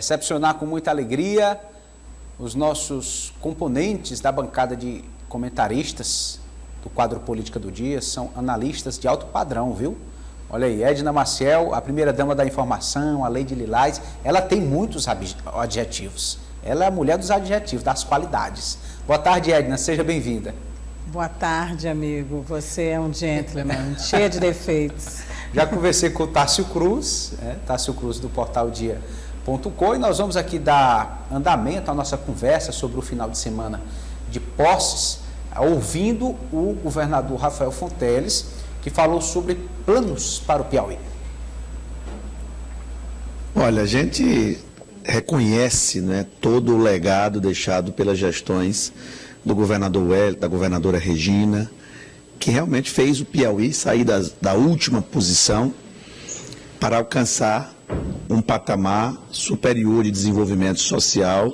recepcionar com muita alegria os nossos componentes da bancada de comentaristas do quadro Política do Dia. São analistas de alto padrão, viu? Olha aí, Edna Maciel, a primeira-dama da informação, a Lady Lilás, ela tem muitos adjetivos. Ela é a mulher dos adjetivos, das qualidades. Boa tarde, Edna, seja bem-vinda. Boa tarde, amigo. Você é um gentleman, cheio de defeitos. Já conversei com o Tássio Cruz, Tássio Cruz do portal Dia.com, e nós vamos aqui dar andamento à nossa conversa sobre o final de semana de posses, ouvindo o governador Rafael Fonteles, que falou sobre planos para o Piauí. Olha, a gente reconhece, né, todo o legado deixado pelas gestões do governador Wellington, da governadora Regina, que realmente fez o Piauí sair da última posição para alcançar um patamar superior de desenvolvimento social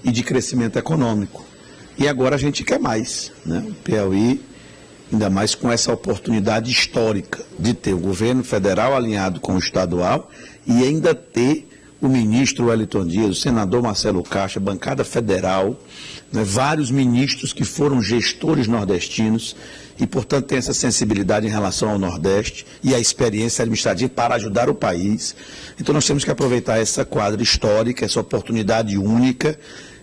e de crescimento econômico. E agora a gente quer mais, né? O Piauí, ainda mais com essa oportunidade histórica de ter o governo federal alinhado com o estadual e ainda ter o ministro Wellington Dias, o senador Marcelo Caixa, bancada federal, né, vários ministros que foram gestores nordestinos e, portanto, tem essa sensibilidade em relação ao Nordeste e a experiência administrativa para ajudar o país. Então, nós temos que aproveitar essa quadra histórica, essa oportunidade única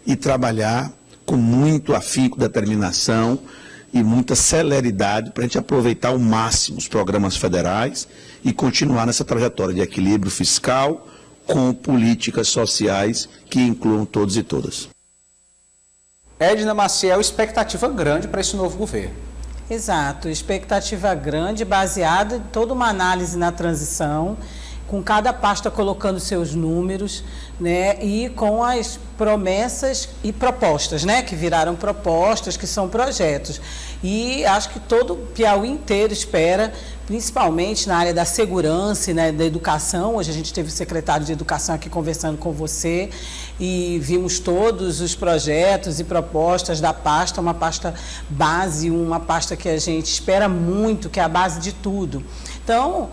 e trabalhar com muito afinco, determinação e muita celeridade para a gente aproveitar ao máximo os programas federais e continuar nessa trajetória de equilíbrio fiscal com políticas sociais que incluam todos e todas. Edna Maciel, expectativa grande para esse novo governo. Exato, expectativa grande, baseada em toda uma análise na transição, com cada pasta colocando seus números, né, e com as promessas e propostas, né, que viraram propostas, que são projetos. E acho que todo o Piauí inteiro espera, principalmente na área da segurança e, né, da educação. Hoje a gente teve o secretário de Educação aqui conversando com você e vimos todos os projetos e propostas da pasta, uma pasta base, uma pasta que a gente espera muito, que é a base de tudo. Então,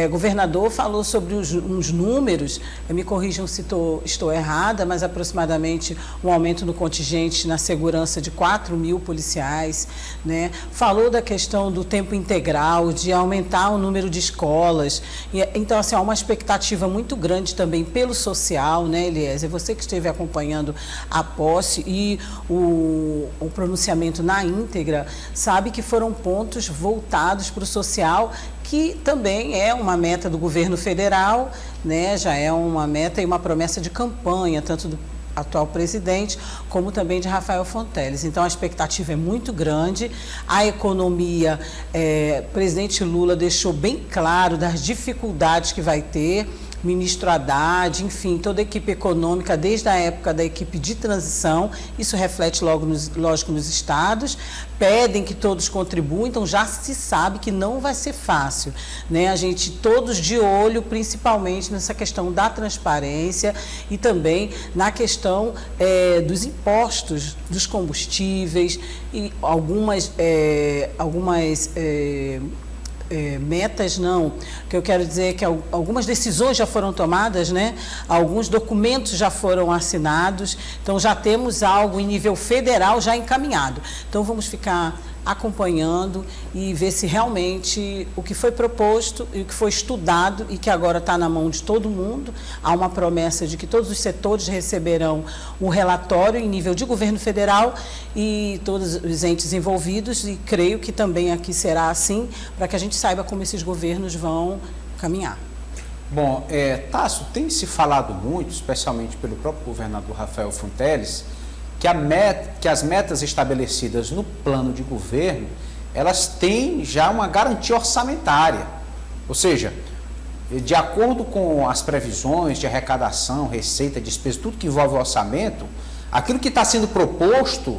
o governador falou sobre uns números, me corrijam se estou errada, mas aproximadamente um aumento no contingente na segurança de 4.000 policiais, né? Falou da questão do tempo integral, de aumentar o número de escolas. Então, assim, há uma expectativa muito grande também pelo social, né, Eliezer? Você que esteve acompanhando a posse e o pronunciamento na íntegra, sabe que foram pontos voltados para o social, que também é uma meta do governo federal, né? Já é uma meta e uma promessa de campanha, tanto do atual presidente, como também de Rafael Fonteles. Então, a expectativa é muito grande. A economia, o presidente Lula deixou bem claro das dificuldades que vai ter, ministro Haddad, enfim, toda a equipe econômica, desde a época da equipe de transição, isso reflete lógico nos estados, pedem que todos contribuam, então já se sabe que não vai ser fácil, né? A gente todos de olho, principalmente nessa questão da transparência e também na questão dos impostos, dos combustíveis e algumas metas não, o que eu quero dizer é que algumas decisões já foram tomadas, né? Alguns documentos já foram assinados, então já temos algo em nível federal já encaminhado. Então vamos ficar acompanhando e ver se realmente o que foi proposto e o que foi estudado e que agora está na mão de todo mundo. Há uma promessa de que todos os setores receberão o relatório em nível de governo federal e todos os entes envolvidos, e creio que também aqui será assim, para que a gente saiba como esses governos vão caminhar. Bom, Tássio, tem se falado muito, especialmente pelo próprio governador Rafael Fonteles, que as metas estabelecidas no plano de governo, elas têm já uma garantia orçamentária. Ou seja, de acordo com as previsões de arrecadação, receita, despesa, tudo que envolve o orçamento, aquilo que está sendo proposto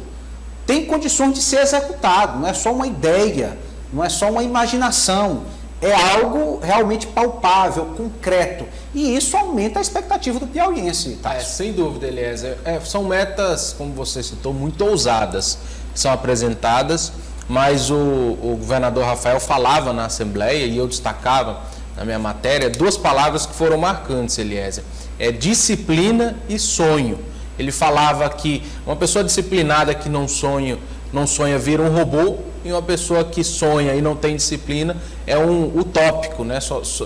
tem condições de ser executado, não é só uma ideia, não é só uma imaginação, é algo realmente palpável, concreto. E isso aumenta a expectativa do piauiense. Sem dúvida, Eliezer. São metas, como você citou, muito ousadas, que são apresentadas, mas o governador Rafael falava na Assembleia, e eu destacava na minha matéria, duas palavras que foram marcantes, Eliezer, disciplina e sonho. Ele falava que uma pessoa disciplinada que não sonha vira um robô, e uma pessoa que sonha e não tem disciplina é um utópico, né?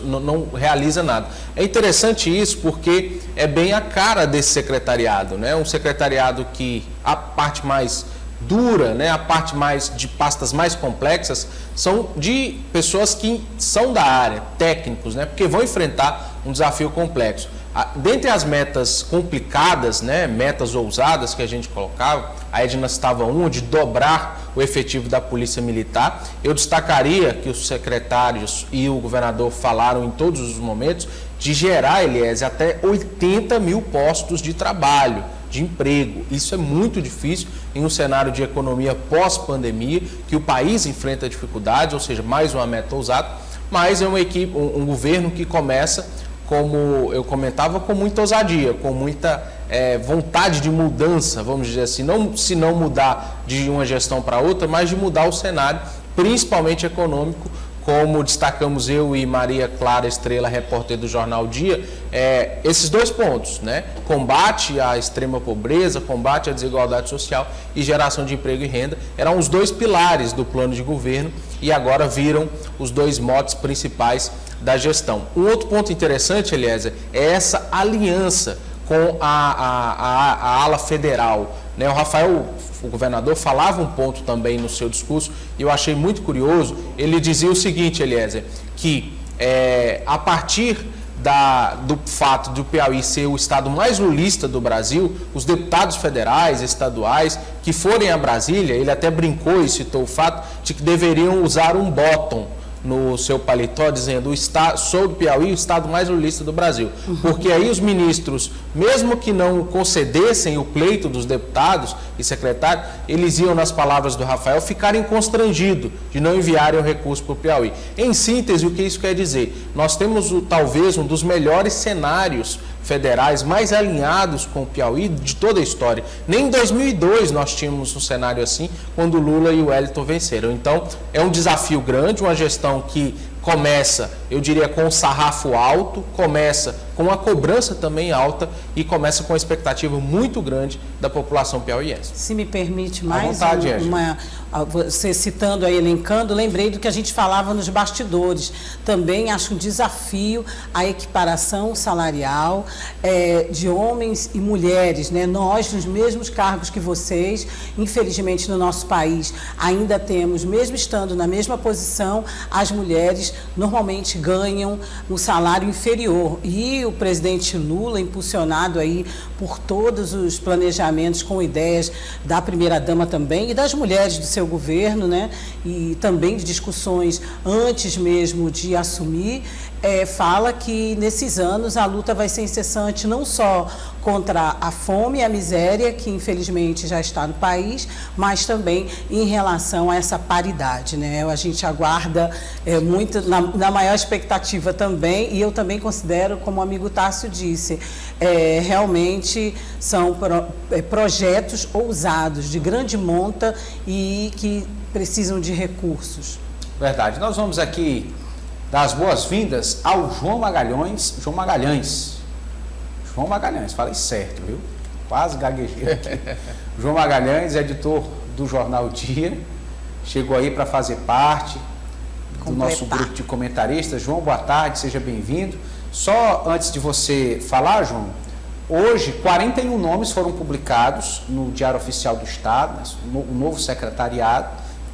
Não realiza nada. É interessante isso porque é bem a cara desse secretariado, né? Um secretariado que a parte mais dura, né? A parte mais de pastas mais complexas são de pessoas que são da área, técnicos, né? Porque vão enfrentar um desafio complexo. Dentre as metas complicadas, né, metas ousadas que a gente colocava, a Edna citava uma de dobrar o efetivo da Polícia Militar. Eu destacaria que os secretários e o governador falaram em todos os momentos de gerar, Eliezer, até 80 mil postos de trabalho, de emprego. Isso é muito difícil em um cenário de economia pós-pandemia, que o país enfrenta dificuldades, ou seja, mais uma meta ousada, mas é um governo que começa, como eu comentava, com muita ousadia, com muita vontade de mudança, vamos dizer assim, se não mudar de uma gestão para outra, mas de mudar o cenário, principalmente econômico, como destacamos eu e Maria Clara Estrela, repórter do Jornal Dia, esses dois pontos, né? Combate à extrema pobreza, combate à desigualdade social e geração de emprego e renda, eram os dois pilares do plano de governo e agora viram os dois motes principais da gestão. Um outro ponto interessante, Eliezer, é essa aliança com a ala federal, né? O Rafael, o governador, falava um ponto também no seu discurso e eu achei muito curioso. Ele dizia o seguinte, Eliezer, que a partir do fato do Piauí ser o estado mais lulista do Brasil, os deputados federais, estaduais, que forem a Brasília, ele até brincou e citou o fato de que deveriam usar um bottom no seu paletó, dizendo: sou do Piauí, o estado mais lulista do Brasil. Porque aí os ministros, mesmo que não concedessem o pleito dos deputados e secretários, eles iam, nas palavras do Rafael, ficarem constrangidos de não enviarem o recurso para o Piauí. Em síntese, o que isso quer dizer? Nós temos talvez um dos melhores cenários federais mais alinhados com o Piauí de toda a história. Nem em 2002 nós tínhamos um cenário assim, quando o Lula e o Wellington venceram. Então, é um desafio grande, uma gestão que começa, eu diria, com um sarrafo alto, começa com uma cobrança também alta e começa com uma expectativa muito grande da população piauiense. Se me permite mais vontade, você citando aí, elencando, lembrei do que a gente falava nos bastidores. Também acho um desafio a equiparação salarial de homens e mulheres, né? Nós, nos mesmos cargos que vocês, infelizmente no nosso país, ainda temos, mesmo estando na mesma posição, as mulheres normalmente ganham um salário inferior. E o presidente Lula, impulsionado aí por todos os planejamentos com ideias da primeira-dama também e das mulheres do seu governo, né? E também de discussões antes mesmo de assumir, fala que nesses anos a luta vai ser incessante não só contra a fome e a miséria, que infelizmente já está no país, mas também em relação a essa paridade, né? A gente aguarda muito, na maior expectativa também, e eu também considero, como o amigo Tássio disse, realmente são projetos ousados, de grande monta e que precisam de recursos. Verdade. Nós vamos aqui dar as boas-vindas ao João Magalhães, falei certo, viu? Quase gaguejei aqui. João Magalhães, editor do Jornal Dia, chegou aí para fazer parte do nosso grupo de comentaristas. João, boa tarde, seja bem-vindo. Só antes de você falar, João, hoje 41 nomes foram publicados no Diário Oficial do Estado, o novo secretariado,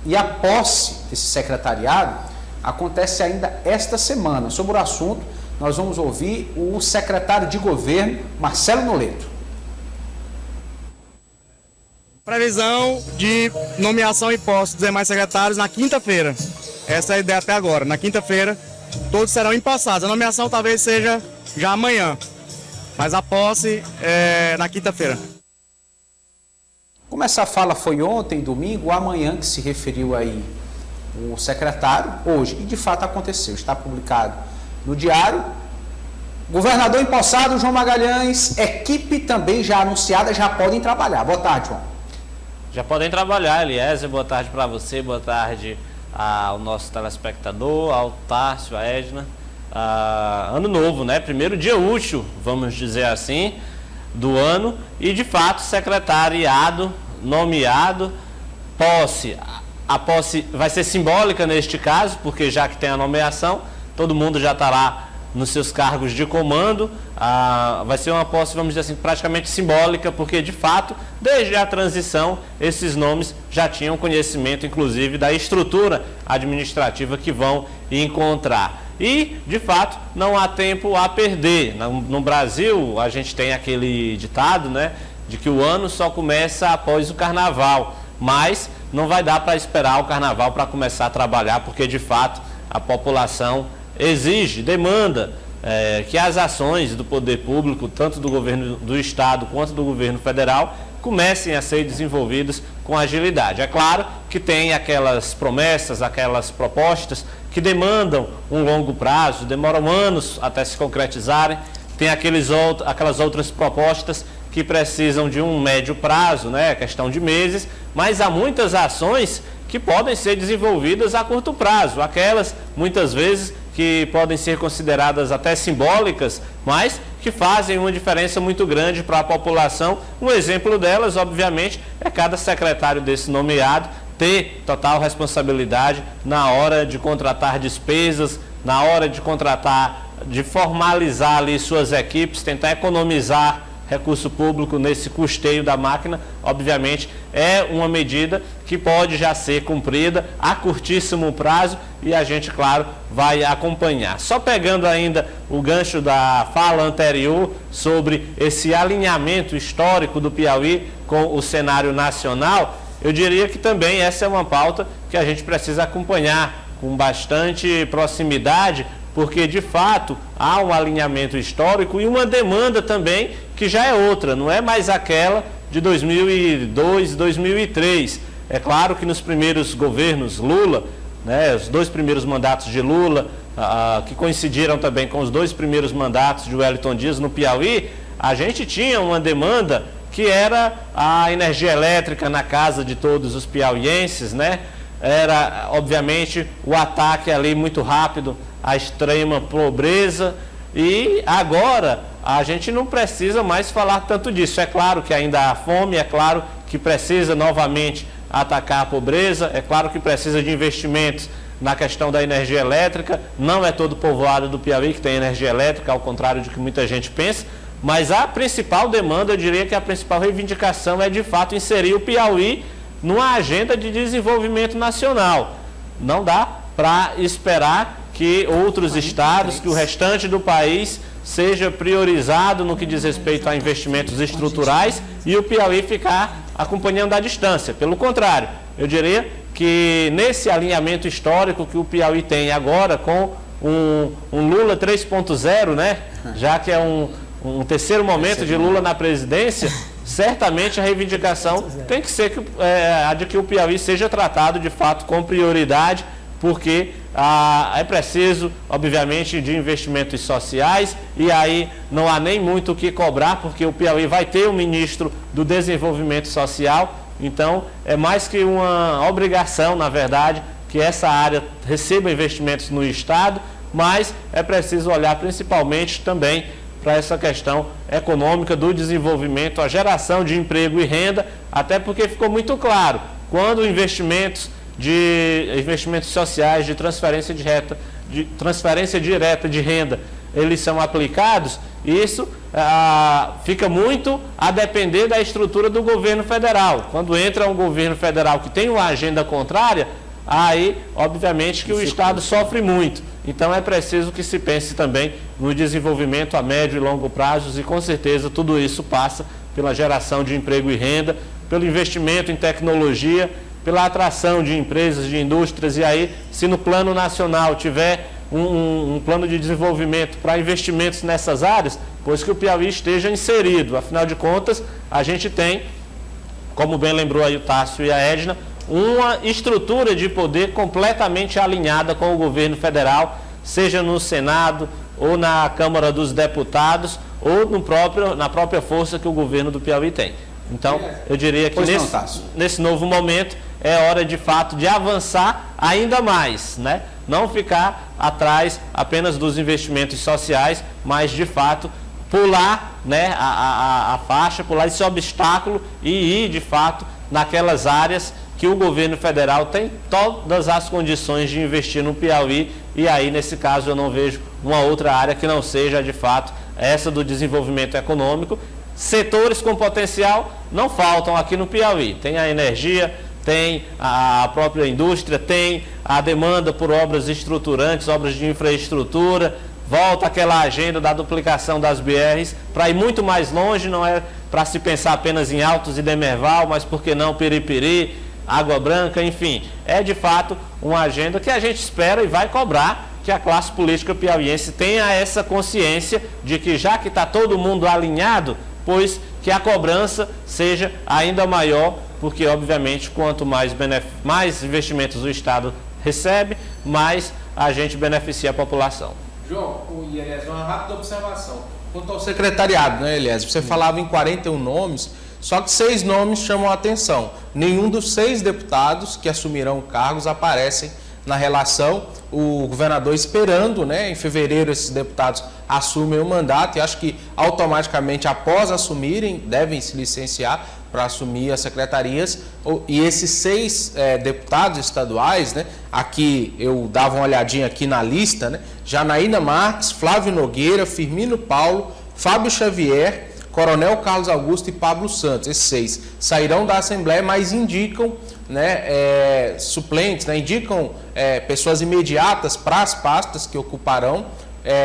e a posse desse secretariado acontece ainda esta semana. Sobre o assunto, nós vamos ouvir o secretário de governo, Marcelo Noleto. Previsão de nomeação e posse dos demais secretários na quinta-feira. Essa é a ideia até agora. Na quinta-feira, todos serão empassados. A nomeação talvez seja já amanhã, mas a posse é na quinta-feira. Como essa fala foi ontem, domingo, amanhã que se referiu aí o secretário, hoje, e de fato aconteceu, está publicado no Diário. Governador empossado, João Magalhães, equipe também já anunciada, já podem trabalhar. Boa tarde, João. Já podem trabalhar, Eliezer, boa tarde para você, boa tarde ao nosso telespectador, ao Tássio, à Edna. ano novo, né? Primeiro dia útil, vamos dizer assim, do ano, e de fato secretariado, nomeado, posse. A posse vai ser simbólica neste caso, porque já que tem a nomeação, todo mundo já está lá nos seus cargos de comando. Vai ser uma posse, vamos dizer assim, praticamente simbólica, porque de fato, desde a transição, esses nomes já tinham conhecimento, inclusive, da estrutura administrativa que vão encontrar. E, de fato, não há tempo a perder. No Brasil, a gente tem aquele ditado, né, de que o ano só começa após o carnaval, mas não vai dar para esperar o carnaval para começar a trabalhar, porque, de fato, a população exige, demanda que as ações do poder público, tanto do governo do estado quanto do governo federal, comecem a ser desenvolvidas com agilidade. É claro que tem aquelas promessas, aquelas propostas que demandam um longo prazo, demoram anos até se concretizarem, tem aquelas outras propostas que precisam de um médio prazo, né, questão de meses, mas há muitas ações que podem ser desenvolvidas a curto prazo, aquelas muitas vezes que podem ser consideradas até simbólicas, mas que fazem uma diferença muito grande para a população. Um exemplo delas, obviamente, é cada secretário desse nomeado ter total responsabilidade na hora de contratar despesas, na hora de contratar, de formalizar ali suas equipes, tentar economizar recurso público nesse custeio da máquina. Obviamente é uma medida que pode já ser cumprida a curtíssimo prazo e a gente, claro, vai acompanhar. Só pegando ainda o gancho da fala anterior sobre esse alinhamento histórico do Piauí com o cenário nacional, eu diria que também essa é uma pauta que a gente precisa acompanhar com bastante proximidade, porque de fato há um alinhamento histórico e uma demanda também que já é outra, não é mais aquela de 2002, 2003. É claro que nos primeiros governos Lula, né, os 2 primeiros mandatos de Lula, que coincidiram também com os 2 primeiros mandatos de Wellington Dias no Piauí, a gente tinha uma demanda que era a energia elétrica na casa de todos os piauienses, né? Era, obviamente, o ataque ali muito rápido à extrema pobreza, e agora a gente não precisa mais falar tanto disso. É claro que ainda há fome, é claro que precisa novamente atacar a pobreza, é claro que precisa de investimentos na questão da energia elétrica. Não é todo o povoado do Piauí que tem energia elétrica, ao contrário de que muita gente pensa, mas a principal demanda, eu diria que a principal reivindicação é de fato inserir o Piauí numa agenda de desenvolvimento nacional. Não dá para esperar que outros estados, que o restante do país seja priorizado no que diz respeito a investimentos estruturais e o Piauí ficar acompanhando à distância. Pelo contrário, eu diria que nesse alinhamento histórico que o Piauí tem agora com um Lula 3.0, né? Já que é um terceiro momento de Lula na presidência, certamente a reivindicação tem que ser a de que o Piauí seja tratado de fato com prioridade, porque é preciso, obviamente, de investimentos sociais, e aí não há nem muito o que cobrar, porque o Piauí vai ter um ministro do desenvolvimento social, então é mais que uma obrigação, na verdade, que essa área receba investimentos no Estado, mas é preciso olhar principalmente também para essa questão econômica do desenvolvimento, a geração de emprego e renda, até porque ficou muito claro, quando investimentos sociais, de transferência direta de renda, eles são aplicados, isso fica muito a depender da estrutura do governo federal. Quando entra um governo federal que tem uma agenda contrária, aí, obviamente, que o Estado sofre muito. Então, é preciso que se pense também no desenvolvimento a médio e longo prazos, e com certeza tudo isso passa pela geração de emprego e renda, pelo investimento em tecnologia, pela atração de empresas, de indústrias. E aí, se no plano nacional tiver um plano de desenvolvimento para investimentos nessas áreas, pois que o Piauí esteja inserido. Afinal de contas, a gente tem, como bem lembrou aí o Tássio e a Edna, uma estrutura de poder completamente alinhada com o governo federal, seja no Senado ou na Câmara dos Deputados ou na própria força que o governo do Piauí tem. Então, eu diria que nesse novo momento é hora de fato de avançar ainda mais, né? não ficar atrás apenas dos investimentos sociais, mas de fato pular, né, a faixa, pular esse obstáculo e ir de fato naquelas áreas que o governo federal tem todas as condições de investir no Piauí, e aí nesse caso eu não vejo uma outra área que não seja de fato essa do desenvolvimento econômico. Setores com potencial não faltam aqui no Piauí, tem a energia, tem a própria indústria, tem a demanda por obras estruturantes, obras de infraestrutura, volta aquela agenda da duplicação das BRs, para ir muito mais longe, não é para se pensar apenas em Altos e Demerval, mas por que não Piripiri, Água Branca, enfim, é de fato uma agenda que a gente espera e vai cobrar que a classe política piauiense tenha essa consciência de que já que está todo mundo alinhado, pois que a cobrança seja ainda maior, porque obviamente quanto mais investimentos o Estado recebe, mais a gente beneficia a população. João, e Eliezer, uma rápida observação. Quanto ao secretariado, né, Eliezer? Você falava em 41 nomes, só que 6 nomes chamam a atenção. Nenhum dos 6 deputados que assumirão cargos aparecem na relação. O governador esperando, né, em fevereiro esses deputados assumem o mandato, e acho que automaticamente após assumirem devem se licenciar para assumir as secretarias. E esses 6 deputados estaduais, né, aqui eu dava uma olhadinha aqui na lista, né, Janaína Marques, Flávio Nogueira, Firmino Paulo, Fábio Xavier, Coronel Carlos Augusto e Pablo Santos. Esses 6 sairão da Assembleia, mas indicam, né, suplentes, né, indicam pessoas imediatas para as pastas que ocuparão,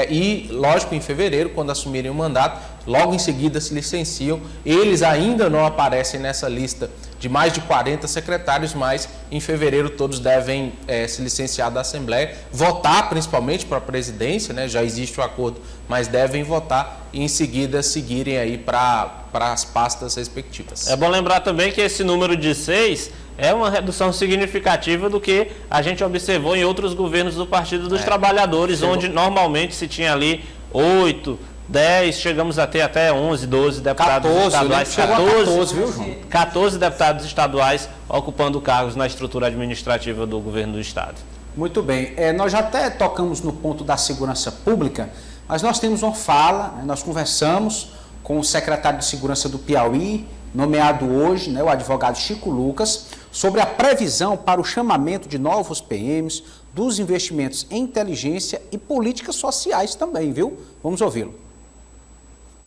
e, lógico, em fevereiro, quando assumirem o mandato, logo em seguida se licenciam. Eles ainda não aparecem nessa lista de mais de 40 secretários, mas em fevereiro todos devem se licenciar da Assembleia, votar principalmente para a presidência, né, já existe o acordo, mas devem votar e em seguida seguirem aí para as pastas respectivas. É bom lembrar também que esse número de 6 é uma redução significativa do que a gente observou em outros governos do Partido dos Trabalhadores, onde normalmente se tinha ali 8, 10, chegamos a ter até 11, 12 deputados 14, estaduais. né? 14, viu, João? 14 deputados estaduais ocupando cargos na estrutura administrativa do governo do Estado. Muito bem. Nós já até tocamos no ponto da segurança pública, mas nós temos uma fala, né? Nós conversamos com o secretário de Segurança do Piauí, nomeado hoje, né, o advogado Chico Lucas, sobre a previsão para o chamamento de novos PMs, dos investimentos em inteligência e políticas sociais também, viu? Vamos ouvi-lo.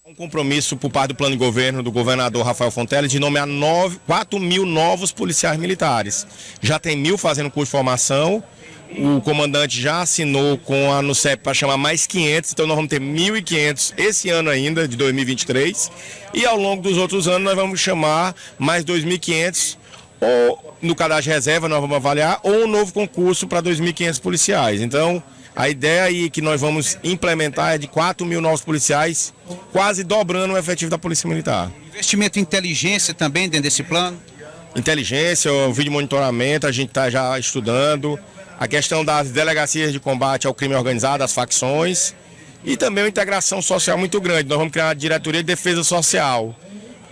Um compromisso por parte do plano de governo do governador Rafael Fonteles de nomear 4 mil novos policiais militares. Já tem 1.000 fazendo curso de formação. O comandante já assinou com a ANUCEP para chamar mais 500, então nós vamos ter 1.500 esse ano ainda, de 2023. E ao longo dos outros anos nós vamos chamar mais 2.500, ou no cadastro de reserva nós vamos avaliar, ou um novo concurso para 2.500 policiais. Então a ideia aí que nós vamos implementar é de 4 mil novos policiais, quase dobrando o efetivo da Polícia Militar. Investimento em inteligência também dentro desse plano? Inteligência, o vídeo monitoramento, a gente está já estudando. A questão das delegacias de combate ao crime organizado, as facções, e também uma integração social muito grande. Nós vamos criar uma diretoria de defesa social.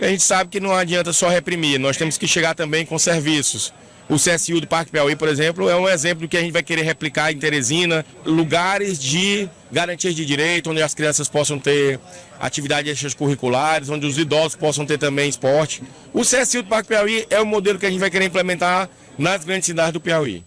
A gente sabe que não adianta só reprimir, nós temos que chegar também com serviços. O CSU do Parque Piauí, por exemplo, é um exemplo do que a gente vai querer replicar em Teresina, lugares de garantias de direito, onde as crianças possam ter atividades extracurriculares, onde os idosos possam ter também esporte. O CSU do Parque Piauí é o modelo que a gente vai querer implementar nas grandes cidades do Piauí.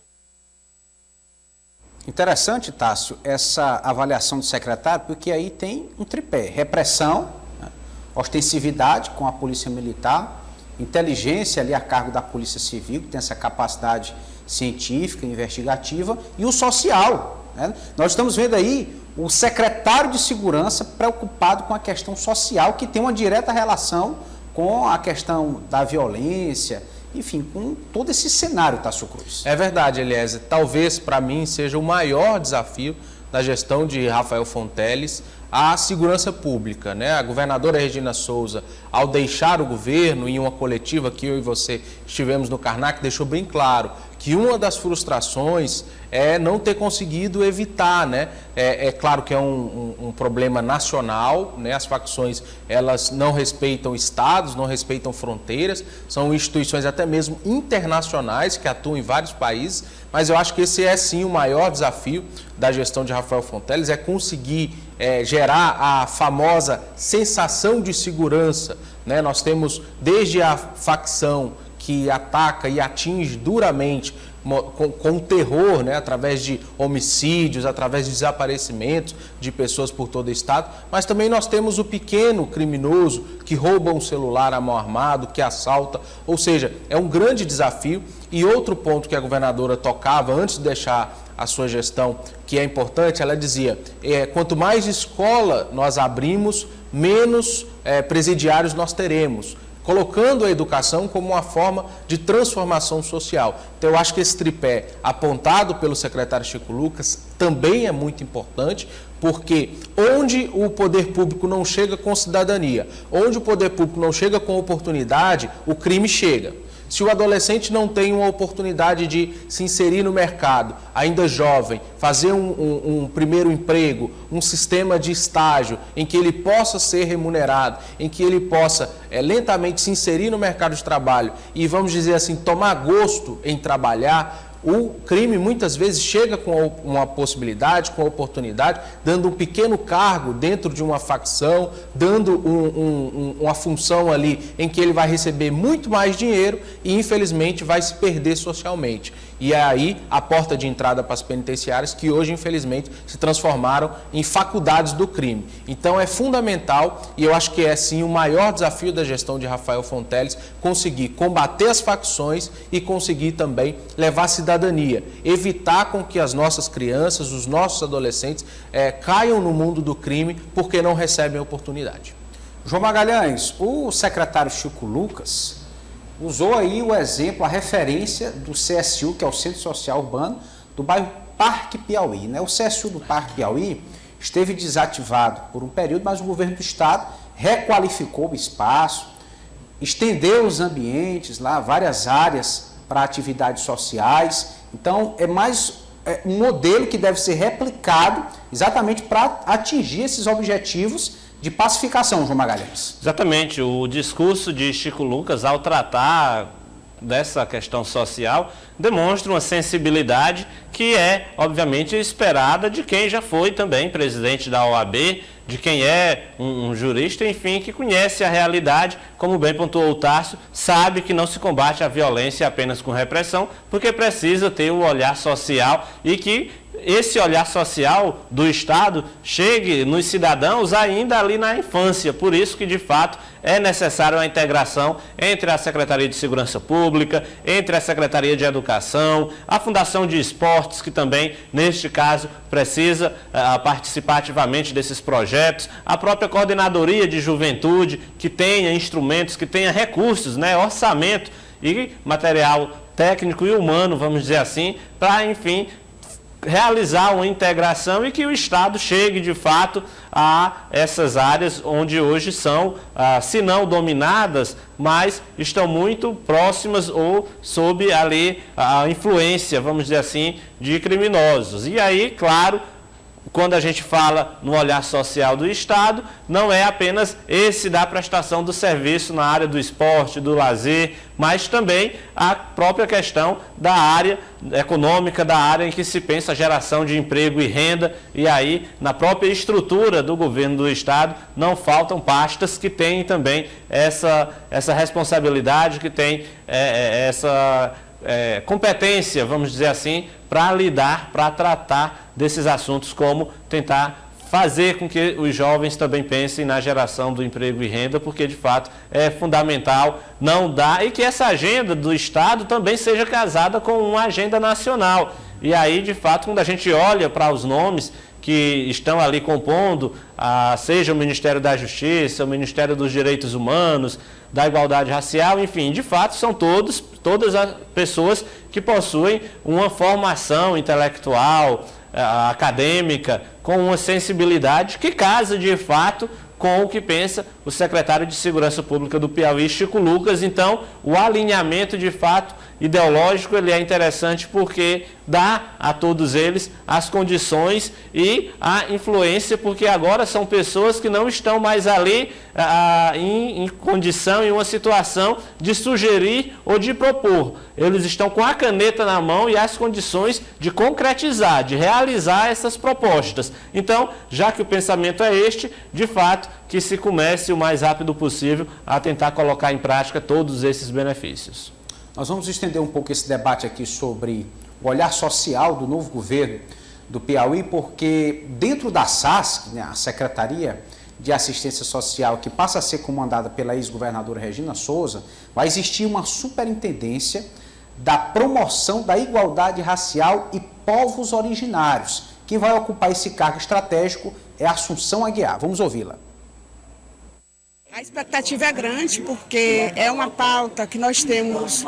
Interessante, Tássio, essa avaliação do secretário, porque aí tem um tripé: repressão, né, ostensividade com a polícia militar, inteligência ali a cargo da polícia civil, que tem essa capacidade científica, investigativa, e o social, né? Nós estamos vendo aí o secretário de segurança preocupado com a questão social, que tem uma direta relação com a questão da violência, enfim, com todo esse cenário, Tássio Cruz. É verdade, Eliezer. Talvez para mim seja o maior desafio da gestão de Rafael Fonteles à segurança pública, né? A governadora Regina Souza, ao deixar o governo, em uma coletiva que eu e você estivemos no Karnak, deixou bem claro que uma das frustrações é não ter conseguido evitar, né? É claro que é um problema nacional, né? As facções, elas não respeitam estados, não respeitam fronteiras, são instituições até mesmo internacionais que atuam em vários países, mas eu acho que esse é sim o maior desafio da gestão de Rafael Fonteles, é conseguir gerar a famosa sensação de segurança, né? Nós temos desde a facção que ataca e atinge duramente com terror, né, através de homicídios, através de desaparecimentos de pessoas por todo o estado, mas também nós temos o pequeno criminoso que rouba um celular à mão armada, que assalta, ou seja, é um grande desafio. E outro ponto que a governadora tocava antes de deixar a sua gestão, que é importante, ela dizia, quanto mais escola nós abrimos, menos presidiários nós teremos, colocando a educação como uma forma de transformação social. Então, eu acho que esse tripé apontado pelo secretário Chico Lucas também é muito importante, porque onde o poder público não chega com cidadania, onde o poder público não chega com oportunidade, o crime chega. Se o adolescente não tem uma oportunidade de se inserir no mercado, ainda jovem, fazer um primeiro emprego, um sistema de estágio em que ele possa ser remunerado, em que ele possa lentamente se inserir no mercado de trabalho e, vamos dizer assim, tomar gosto em trabalhar, o crime muitas vezes chega com uma possibilidade, com a oportunidade, dando um pequeno cargo dentro de uma facção, dando uma função ali em que ele vai receber muito mais dinheiro e infelizmente vai se perder socialmente. E é aí a porta de entrada para as penitenciárias que hoje infelizmente se transformaram em faculdades do crime. Então é fundamental, e eu acho que é sim o maior desafio da gestão de Rafael Fonteles, conseguir combater as facções e conseguir também levar a cidadania, evitar com que as nossas crianças, os nossos adolescentes caiam no mundo do crime porque não recebem oportunidade. João Magalhães, o secretário Chico Lucas usou aí o exemplo, a referência do CSU, que é o Centro Social Urbano, do bairro Parque Piauí, né? O CSU do Parque Piauí esteve desativado por um período, mas o governo do estado requalificou o espaço, estendeu os ambientes lá, várias áreas para atividades sociais. Então, é mais um modelo que deve ser replicado exatamente para atingir esses objetivos de pacificação, João Magalhães. Exatamente, o discurso de Chico Lucas, ao tratar dessa questão social, demonstra uma sensibilidade que é, obviamente, esperada de quem já foi também presidente da OAB, de quem é um jurista, enfim, que conhece a realidade, como bem pontuou o Tarso, sabe que não se combate a violência apenas com repressão, porque precisa ter o olhar social e que esse olhar social do Estado chegue nos cidadãos ainda ali na infância. Por isso que, de fato, é necessária uma integração entre a Secretaria de Segurança Pública, entre a Secretaria de Educação, a Fundação de Esportes, que também, neste caso, precisa participar ativamente desses projetos, a própria Coordenadoria de Juventude, que tenha instrumentos, que tenha recursos, né, orçamento e material técnico e humano, vamos dizer assim, para, enfim, realizar uma integração e que o Estado chegue de fato a essas áreas onde hoje são, se não dominadas, mas estão muito próximas ou sob ali a influência, vamos dizer assim, de criminosos. E aí, claro, quando a gente fala no olhar social do Estado, não é apenas esse da prestação do serviço na área do esporte, do lazer, mas também a própria questão da área econômica, da área em que se pensa a geração de emprego e renda, e aí na própria estrutura do governo do Estado não faltam pastas que têm também essa responsabilidade, que têm essa competência, vamos dizer assim, para lidar, para tratar desses assuntos, como tentar fazer com que os jovens também pensem na geração do emprego e renda, porque de fato é fundamental não dar, e que essa agenda do Estado também seja casada com uma agenda nacional. E aí, de fato, quando a gente olha para os nomes que estão ali compondo, seja o Ministério da Justiça, o Ministério dos Direitos Humanos, da Igualdade Racial, enfim, de fato são todas as pessoas que possuem uma formação intelectual, acadêmica, com uma sensibilidade que casa de fato com o que pensa o secretário de Segurança Pública do Piauí, Chico Lucas. Então, o alinhamento de fato ideológico ele é interessante porque dá a todos eles as condições e a influência, porque agora são pessoas que não estão mais ali em condição, em uma situação de sugerir ou de propor. Eles estão com a caneta na mão e as condições de concretizar, de realizar essas propostas. Então, já que o pensamento é este, de fato, que se comece o mais rápido possível a tentar colocar em prática todos esses benefícios. Nós vamos estender um pouco esse debate aqui sobre o olhar social do novo governo do Piauí, porque dentro da SASC, né, a Secretaria de Assistência Social, que passa a ser comandada pela ex-governadora Regina Souza, vai existir uma superintendência da promoção da igualdade racial e povos originários. Quem vai ocupar esse cargo estratégico é Assunção Aguiar. Vamos ouvi-la. A expectativa é grande porque é uma pauta que nós temos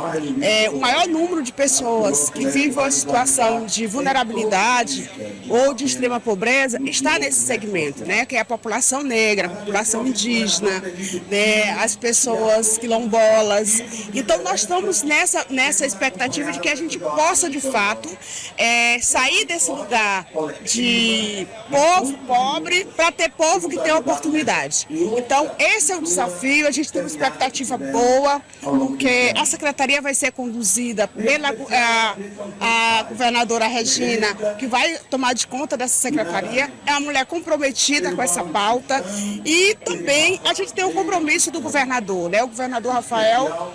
o maior número de pessoas que vivem uma situação de vulnerabilidade ou de extrema pobreza está nesse segmento, né? Que é a população negra, a população indígena, né? As pessoas quilombolas. Então nós estamos nessa expectativa de que a gente possa de fato sair desse lugar de povo pobre para ter povo que tem oportunidade. Então esse é o desafio, a gente tem uma expectativa boa, porque a secretaria vai ser conduzida pela a governadora Regina, que vai tomar de conta dessa secretaria. É uma mulher comprometida com essa pauta e também a gente tem um compromisso do governador, né? O governador Rafael,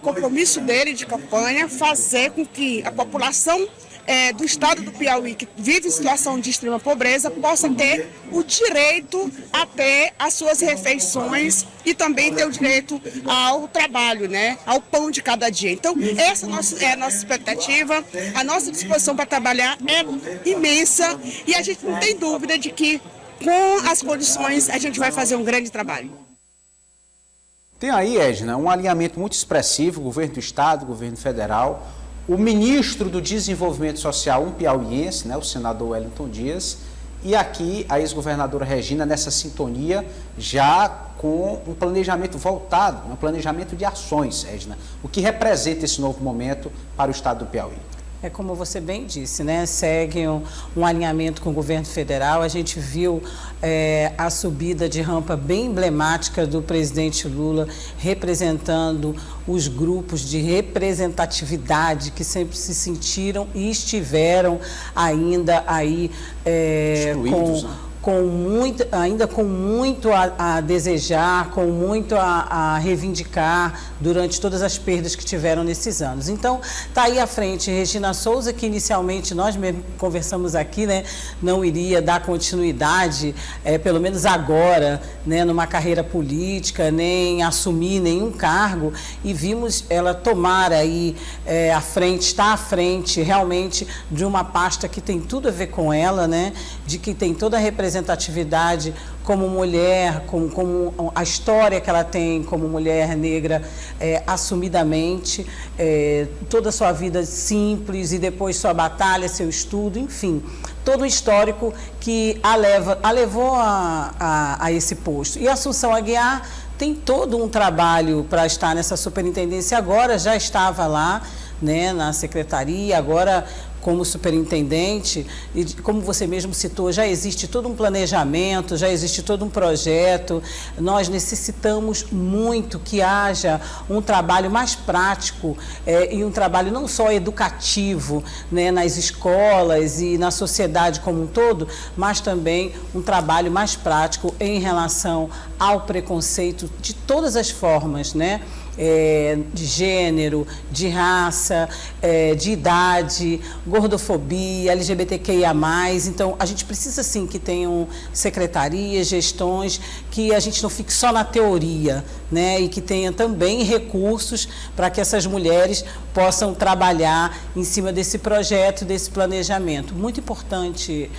compromisso dele de campanha, fazer com que a população do estado do Piauí, que vive em situação de extrema pobreza, possa ter o direito a ter as suas refeições e também ter o direito ao trabalho, né? Ao pão de cada dia. Então, essa é a nossa expectativa, a nossa disposição para trabalhar é imensa e a gente não tem dúvida de que, com as condições, a gente vai fazer um grande trabalho. Tem aí, Edna, um alinhamento muito expressivo, governo do estado, governo federal. O ministro do Desenvolvimento Social, um piauiense, né, o senador Wellington Dias, e aqui a ex-governadora Regina nessa sintonia, já com um planejamento voltado, um planejamento de ações, Edna. O que representa esse novo momento para o estado do Piauí? É como você bem disse, né? Segue um alinhamento com o governo federal. A gente viu a subida de rampa bem emblemática do presidente Lula, representando os grupos de representatividade que sempre se sentiram e estiveram ainda aí excluídos, né? Ainda com muito a desejar, com muito a reivindicar durante todas as perdas que tiveram nesses anos. Então, está aí à frente Regina Souza, que inicialmente nós mesmo conversamos aqui, né, não iria dar continuidade, pelo menos agora, né, numa carreira política, nem assumir nenhum cargo, e vimos ela tomar aí à frente, está à frente realmente de uma pasta que tem tudo a ver com ela, né, de que tem toda a representatividade como mulher, como a história que ela tem como mulher negra assumidamente, toda a sua vida simples e depois sua batalha, seu estudo, enfim, todo o histórico que a levou a esse posto. E a Assunção Aguiar tem todo um trabalho para estar nessa superintendência agora, já estava lá, né, na secretaria, agora como superintendente, e como você mesmo citou, já existe todo um planejamento, já existe todo um projeto. Nós necessitamos muito que haja um trabalho mais prático e um trabalho não só educativo, né, nas escolas e na sociedade como um todo, mas também um trabalho mais prático em relação ao preconceito de todas as formas, né? De gênero, de raça, de idade, gordofobia, LGBTQIA+. Então, a gente precisa, sim, que tenham secretarias, gestões, que a gente não fique só na teoria, né? E que tenha também recursos para que essas mulheres possam trabalhar em cima desse projeto, desse planejamento. Muito importante,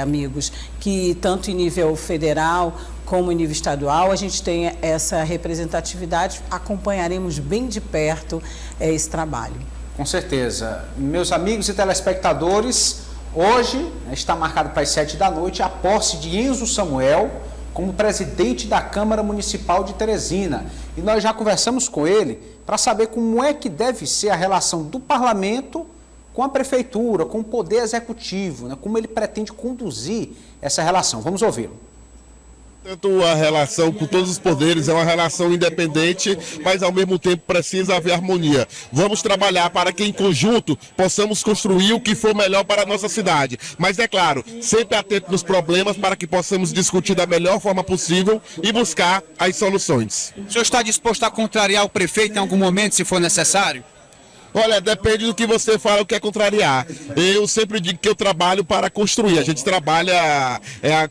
amigos, que tanto em nível federal como em nível estadual, a gente tenha essa representatividade, acompanharemos bem de perto esse trabalho. Com certeza. Meus amigos e telespectadores, Hoje está marcado para as 7 da noite a posse de Enzo Samuel como presidente da Câmara Municipal de Teresina. E nós já conversamos com ele para saber como é que deve ser a relação do parlamento com a prefeitura, com o poder executivo, né? Como ele pretende conduzir essa relação. Vamos ouvi-lo. Tanto a relação com todos os poderes é uma relação independente, mas ao mesmo tempo precisa haver harmonia. Vamos trabalhar para que em conjunto possamos construir o que for melhor para a nossa cidade. Mas é claro, sempre atento nos problemas para que possamos discutir da melhor forma possível e buscar as soluções. O senhor está disposto a contrariar o prefeito em algum momento, se for necessário? Olha, depende do que você fala, o que é contrariar. Eu sempre digo que eu trabalho para construir. A gente trabalha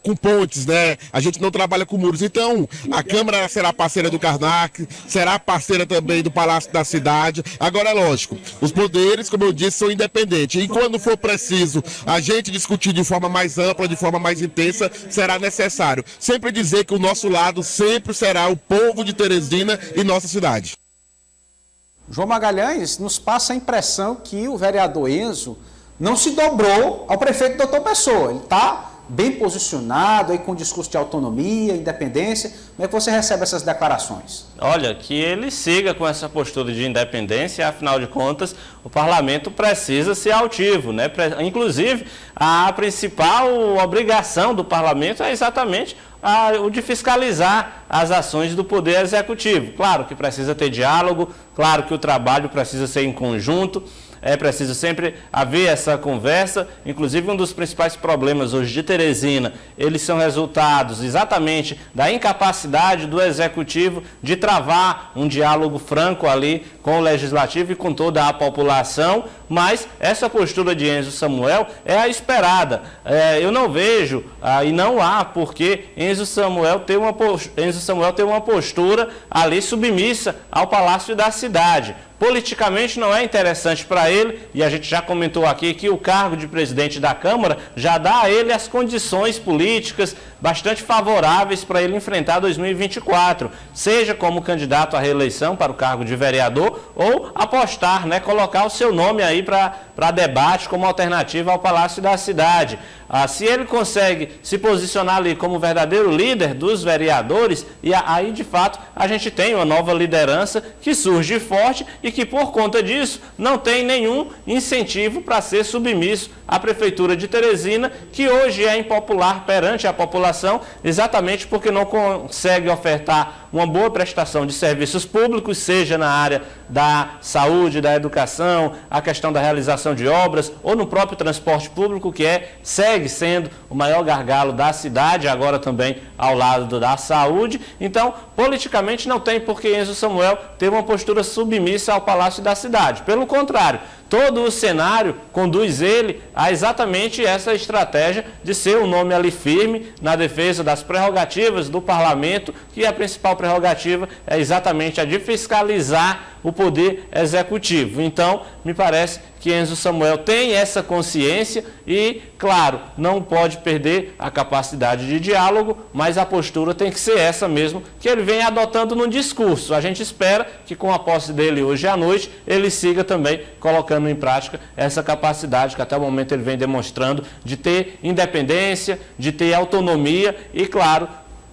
com pontes, né? A gente não trabalha com muros. Então, a Câmara será parceira do Karnak, será parceira também do Palácio da Cidade. Agora, é lógico, os poderes, como eu disse, são independentes. E quando for preciso a gente discutir de forma mais ampla, de forma mais intensa, será necessário. Sempre dizer que o nosso lado sempre será o povo de Teresina e nossa cidade. João Magalhães nos passa a impressão que o vereador Enzo não se dobrou ao prefeito Doutor Pessoa. Ele está bem posicionado, aí com discurso de autonomia, independência. Como é que você recebe essas declarações? Olha, que ele siga com essa postura de independência, afinal de contas, o parlamento precisa ser altivo, né? Inclusive, a principal obrigação do parlamento é exatamente o de fiscalizar as ações do Poder Executivo. Claro que precisa ter diálogo, claro que o trabalho precisa ser em conjunto, é preciso sempre haver essa conversa. Inclusive, um dos principais problemas hoje de Teresina, eles são resultados exatamente da incapacidade do Executivo de travar um diálogo franco ali com o Legislativo e com toda a população, mas essa postura de Enzo Samuel é a esperada. Eu não vejo e não há porque Enzo Samuel ter uma postura ali submissa ao Palácio da Cidade. Politicamente não é interessante para ele, e a gente já comentou aqui que o cargo de presidente da Câmara já dá a ele as condições políticas bastante favoráveis para ele enfrentar 2024, seja como candidato à reeleição para o cargo de vereador ou apostar, né, colocar o seu nome aí para debate como alternativa ao Palácio da Cidade. Se ele consegue se posicionar ali como verdadeiro líder dos vereadores, e aí de fato a gente tem uma nova liderança que surge forte e que por conta disso não tem nenhum incentivo para ser submisso à Prefeitura de Teresina, que hoje é impopular perante a população, exatamente porque não consegue ofertar uma boa prestação de serviços públicos, seja na área da saúde, da educação, a questão da realização de obras, ou no próprio transporte público, que segue sendo o maior gargalo da cidade, agora também ao lado da saúde. Então, politicamente não tem por que Enzo Samuel ter uma postura submissa ao Palácio da Cidade. Pelo contrário, todo o cenário conduz ele a exatamente essa estratégia de ser um nome ali firme na defesa das prerrogativas do parlamento, que a principal prerrogativa é exatamente a de fiscalizar o Poder Executivo. Então, me parece que Enzo Samuel tem essa consciência e, claro, não pode perder a capacidade de diálogo, mas a postura tem que ser essa mesmo, que ele vem adotando no discurso. A gente espera que com a posse dele hoje à noite, ele siga também colocando em prática essa capacidade que até o momento ele vem demonstrando de ter independência, de ter autonomia e, claro,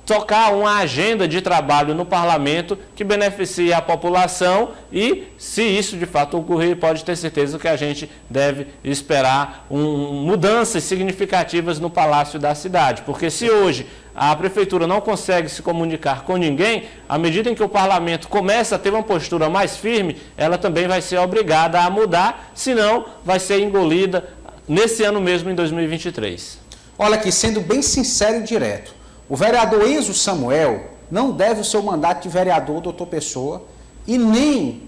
tocar uma agenda de trabalho no parlamento que beneficie a população e, se isso de fato ocorrer, pode ter certeza que a gente deve esperar mudanças significativas no Palácio da Cidade, porque se hoje a Prefeitura não consegue se comunicar com ninguém, à medida em que o parlamento começa a ter uma postura mais firme, ela também vai ser obrigada a mudar, senão vai ser engolida nesse ano mesmo, em 2023. Olha aqui, sendo bem sincero e direto, o vereador Enzo Samuel não deve o seu mandato de vereador, doutor Pessoa, e nem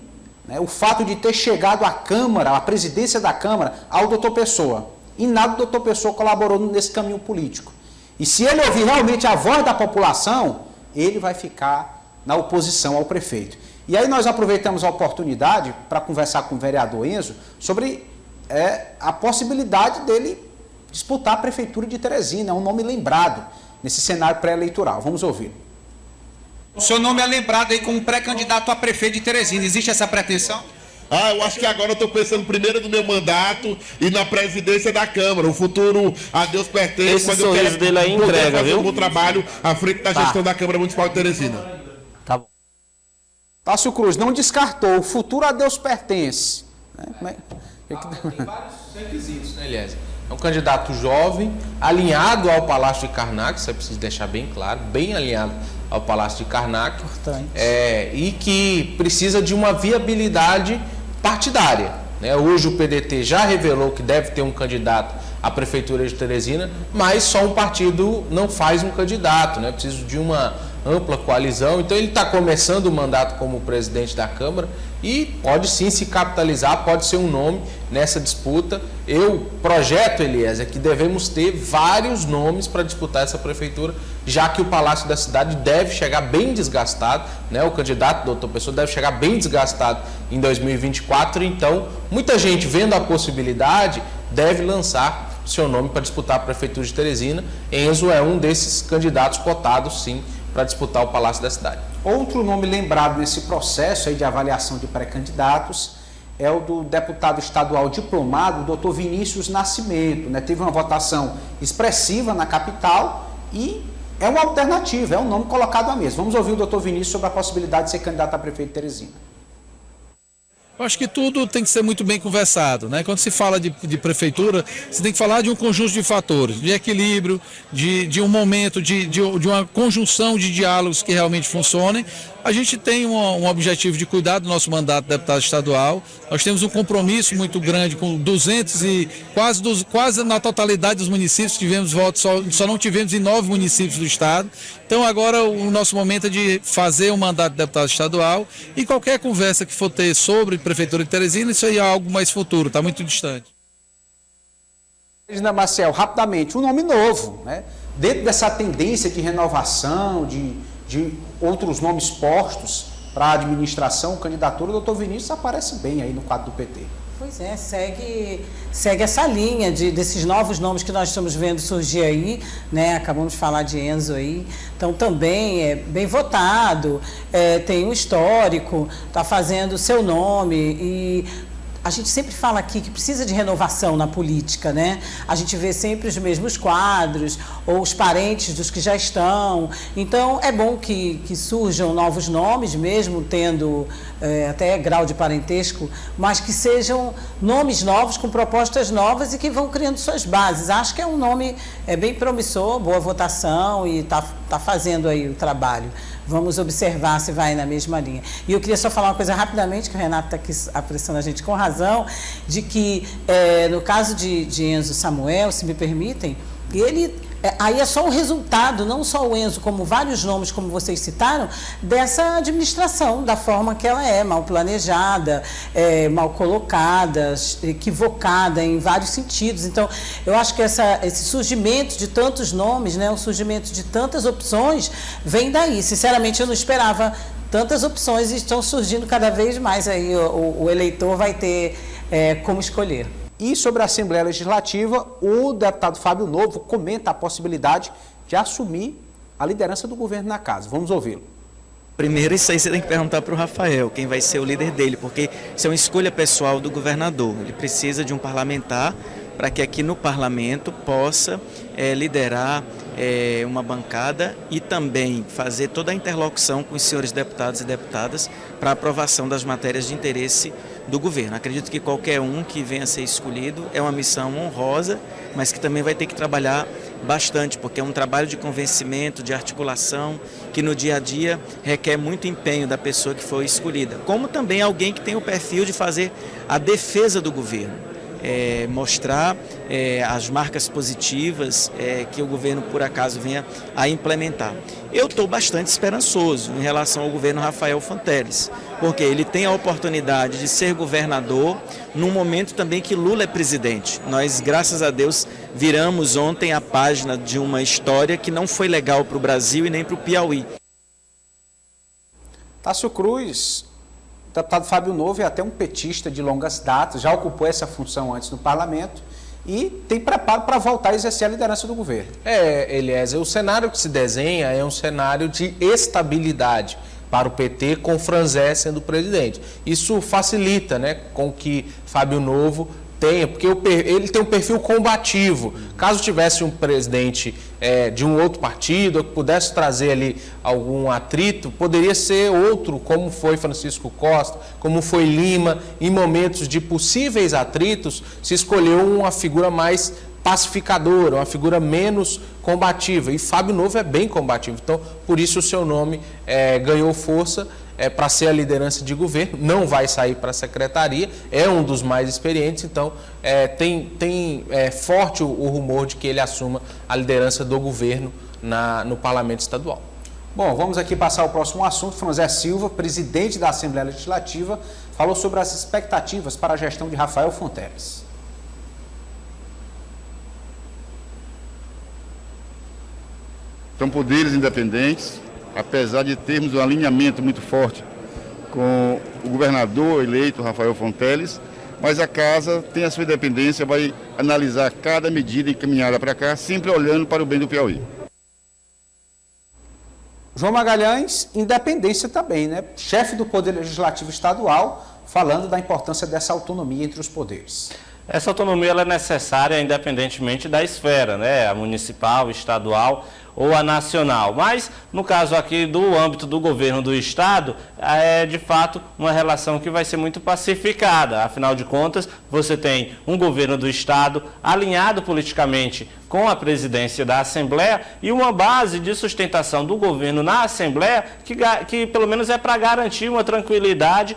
o fato de ter chegado à Câmara, à presidência da Câmara, ao doutor Pessoa. Em nada o doutor Pessoa colaborou nesse caminho político. E se ele ouvir realmente a voz da população, ele vai ficar na oposição ao prefeito. E aí nós aproveitamos a oportunidade para conversar com o vereador Enzo sobre a possibilidade dele disputar a Prefeitura de Teresina, é um nome lembrado nesse cenário pré-eleitoral. Vamos ouvir. O seu nome é lembrado aí como pré-candidato a prefeito de Teresina. Existe essa pretensão? Eu acho que agora eu estou pensando primeiro no meu mandato e na presidência da Câmara. O futuro a Deus pertence. Esse sorriso dele aí entrega, fazer viu? um bom trabalho à frente da gestão da Câmara Municipal de Teresina. Tá bom. Tássio Cruz não descartou, o futuro a Deus pertence. Tem vários requisitos, né, Eliézer? É um candidato jovem, alinhado ao Palácio de Karnak, isso é preciso deixar bem claro, bem alinhado ao Palácio de Karnak. Importante. E que precisa de uma viabilidade partidária, né? Hoje o PDT já revelou que deve ter um candidato à Prefeitura de Teresina, mas só um partido não faz um candidato, né? Precisa de uma ampla coalizão. Então ele está começando o mandato como presidente da Câmara e pode sim se capitalizar, pode ser um nome nessa disputa. Eu projeto, Eliézer, que devemos ter vários nomes para disputar essa prefeitura, já que o Palácio da Cidade deve chegar bem desgastado, né? O candidato, doutor Pessoa, deve chegar bem desgastado em 2024, então muita gente vendo a possibilidade deve lançar seu nome para disputar a prefeitura de Teresina. Enzo é um desses candidatos cotados, sim, para disputar o Palácio da Cidade. Outro nome lembrado nesse processo aí de avaliação de pré-candidatos é o do deputado estadual diplomado, doutor Vinícius Nascimento, né? Teve uma votação expressiva na capital e é uma alternativa, é um nome colocado à mesa. Vamos ouvir o doutor Vinícius sobre a possibilidade de ser candidato a prefeito de Teresina. Eu acho que tudo tem que ser muito bem conversado, né? Quando se fala de prefeitura, você tem que falar de um conjunto de fatores, de equilíbrio, de um momento, de uma conjunção de diálogos que realmente funcionem. A gente tem um objetivo de cuidar do nosso mandato de deputado estadual. Nós temos um compromisso muito grande com 200 e quase na totalidade dos municípios tivemos votos, só não tivemos em 9 municípios do estado. Então agora o nosso momento é de fazer um mandato de deputado estadual e qualquer conversa que for ter sobre Prefeitura de Teresina, isso aí é algo mais futuro, está muito distante. Regina Maciel, rapidamente, um nome novo, né? Dentro dessa tendência de renovação, de outros nomes postos para a administração, candidatura, o doutor Vinícius aparece bem aí no quadro do PT. Pois é, segue essa linha desses novos nomes que nós estamos vendo surgir aí, né? Acabamos de falar de Enzo aí, então também é bem votado, tem um histórico, está fazendo o seu nome e a gente sempre fala aqui que precisa de renovação na política, né? A gente vê sempre os mesmos quadros ou os parentes dos que já estão. Então, é bom que surjam novos nomes, mesmo tendo até grau de parentesco, mas que sejam nomes novos, com propostas novas e que vão criando suas bases. Acho que é um nome bem promissor, boa votação e está fazendo aí o trabalho. Vamos observar se vai na mesma linha. E eu queria só falar uma coisa rapidamente, que o Renato está aqui apressando a gente com razão, de que no caso de Enzo Samuel, se me permitem, aí é só um resultado, não só o Enzo, como vários nomes, como vocês citaram, dessa administração, da forma que ela é, mal planejada, mal colocada, equivocada em vários sentidos. Então, eu acho que esse surgimento de tantos nomes, né, o surgimento de tantas opções, vem daí. Sinceramente, eu não esperava tantas opções e estão surgindo cada vez mais. Aí o eleitor vai ter como escolher. E sobre a Assembleia Legislativa, o deputado Fábio Novo comenta a possibilidade de assumir a liderança do governo na casa. Vamos ouvi-lo. Primeiro, isso aí você tem que perguntar para o Rafael, quem vai ser o líder dele, porque isso é uma escolha pessoal do governador. Ele precisa de um parlamentar para que aqui no parlamento possa liderar uma bancada e também fazer toda a interlocução com os senhores deputados e deputadas para aprovação das matérias de interesse do governo. Acredito que qualquer um que venha a ser escolhido é uma missão honrosa, mas que também vai ter que trabalhar bastante, porque é um trabalho de convencimento, de articulação, que no dia a dia requer muito empenho da pessoa que foi escolhida. Como também alguém que tem o perfil de fazer a defesa do governo. Mostrar as marcas positivas que o governo, por acaso, venha a implementar. Eu estou bastante esperançoso em relação ao governo Rafael Fonteles, porque ele tem a oportunidade de ser governador num momento também que Lula é presidente. Nós, graças a Deus, viramos ontem a página de uma história que não foi legal para o Brasil e nem para o Piauí. Tássio Cruz, o deputado Fábio Novo é até um petista de longas datas, já ocupou essa função antes no parlamento e tem preparo para voltar a exercer a liderança do governo. Eliézer, o cenário que se desenha é um cenário de estabilidade para o PT, com Franzé sendo presidente. Isso facilita, né, com que Fábio Novo tenha, porque ele tem um perfil combativo. Caso tivesse um presidente de um outro partido, que pudesse trazer ali algum atrito, poderia ser outro, como foi Francisco Costa, como foi Lima. Em momentos de possíveis atritos, se escolheu uma figura mais pacificadora, uma figura menos combativa. E Fábio Novo é bem combativo. Então, por isso o seu nome ganhou força para ser a liderança de governo. Não vai sair para a secretaria, é um dos mais experientes. Então, tem forte o rumor de que ele assuma a liderança do governo no Parlamento Estadual. Bom, vamos aqui passar ao próximo assunto. Franzé Silva, presidente da Assembleia Legislativa, falou sobre as expectativas para a gestão de Rafael Fonteles. São poderes independentes, apesar de termos um alinhamento muito forte com o governador eleito, Rafael Fonteles, mas a casa tem a sua independência, vai analisar cada medida encaminhada para cá, sempre olhando para o bem do Piauí. João Magalhães, independência também, né? Chefe do Poder Legislativo Estadual, falando da importância dessa autonomia entre os poderes. Essa autonomia ela é necessária independentemente da esfera, né? A municipal, estadual ou a nacional. Mas, no caso aqui do âmbito do governo do Estado, é de fato uma relação que vai ser muito pacificada. Afinal de contas, você tem um governo do Estado alinhado politicamente com a presidência da Assembleia e uma base de sustentação do governo na Assembleia que pelo menos é para garantir uma tranquilidade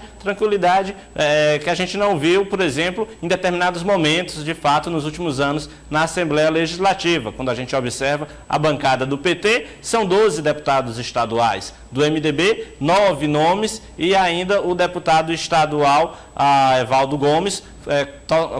que a gente não viu, por exemplo, em determinados momentos, de fato, nos últimos anos na Assembleia Legislativa. Quando a gente observa a bancada do PT, são 12 deputados estaduais, do MDB, 9 nomes e ainda o deputado estadual Evaldo Gomes,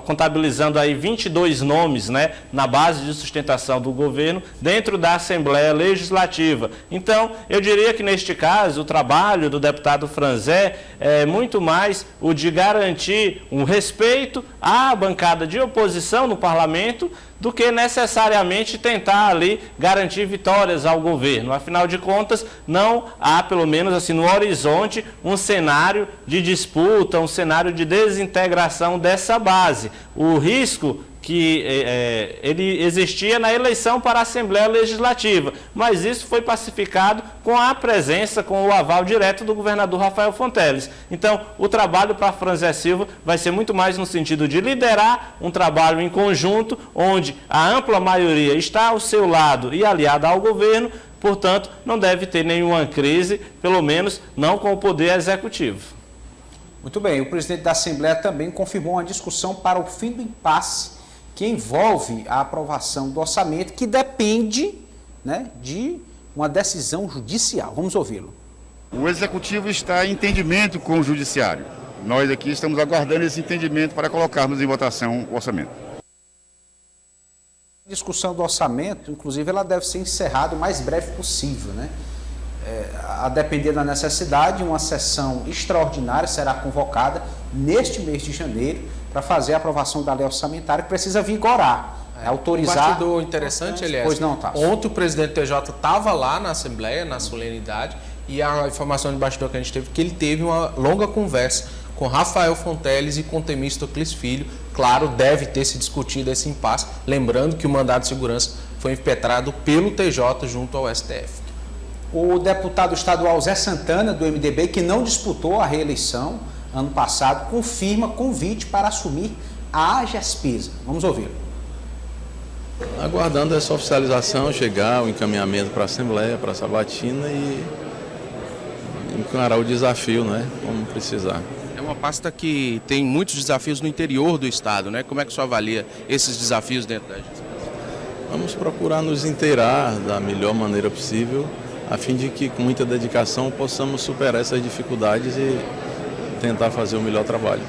contabilizando aí 22 nomes, né, na base de sustentação do governo dentro da Assembleia Legislativa. Então, eu diria que neste caso o trabalho do deputado Franzé é muito mais o de garantir um respeito à bancada de oposição no parlamento do que necessariamente tentar ali garantir vitórias ao governo. Afinal de contas, não há, pelo menos assim no horizonte, um cenário de disputa, um cenário de desintegração dessa base. O risco que ele existia na eleição para a Assembleia Legislativa, mas isso foi pacificado com a presença, com o aval direto do governador Rafael Fonteles. Então, o trabalho para Franzé Silva vai ser muito mais no sentido de liderar um trabalho em conjunto, onde a ampla maioria está ao seu lado e aliada ao governo, portanto, não deve ter nenhuma crise, pelo menos não com o poder executivo. Muito bem, o presidente da Assembleia também confirmou uma discussão para o fim do impasse que envolve a aprovação do orçamento, que depende, né, de uma decisão judicial. Vamos ouvi-lo. O Executivo está em entendimento com o Judiciário. Nós aqui estamos aguardando esse entendimento para colocarmos em votação o orçamento. A discussão do orçamento, inclusive, ela deve ser encerrada o mais breve possível, né? A depender da necessidade, uma sessão extraordinária será convocada neste mês de janeiro para fazer a aprovação da lei orçamentária, que precisa vigorar, autorizar... Um bastidor interessante, aliás. Pois não, Tasso. Ontem o presidente do TJ estava lá na Assembleia, na solenidade, e a informação de bastidor que a gente teve, que ele teve uma longa conversa com Rafael Fonteles e com Temístocles Filho. Claro, deve ter se discutido esse impasse, lembrando que o mandado de segurança foi impetrado pelo TJ junto ao STF. O deputado estadual Zé Santana, do MDB, que não disputou a reeleição ano passado, confirma convite para assumir a AGESPISA. Vamos ouvir. Aguardando essa oficialização chegar, o encaminhamento para a Assembleia, para a Sabatina e encarar o desafio, né, como precisar. É uma pasta que tem muitos desafios no interior do Estado, né? Como é que o senhor avalia esses desafios dentro da AGESPISA? Vamos procurar nos inteirar da melhor maneira possível, a fim de que, com muita dedicação, possamos superar essas dificuldades e tentar fazer o melhor trabalho.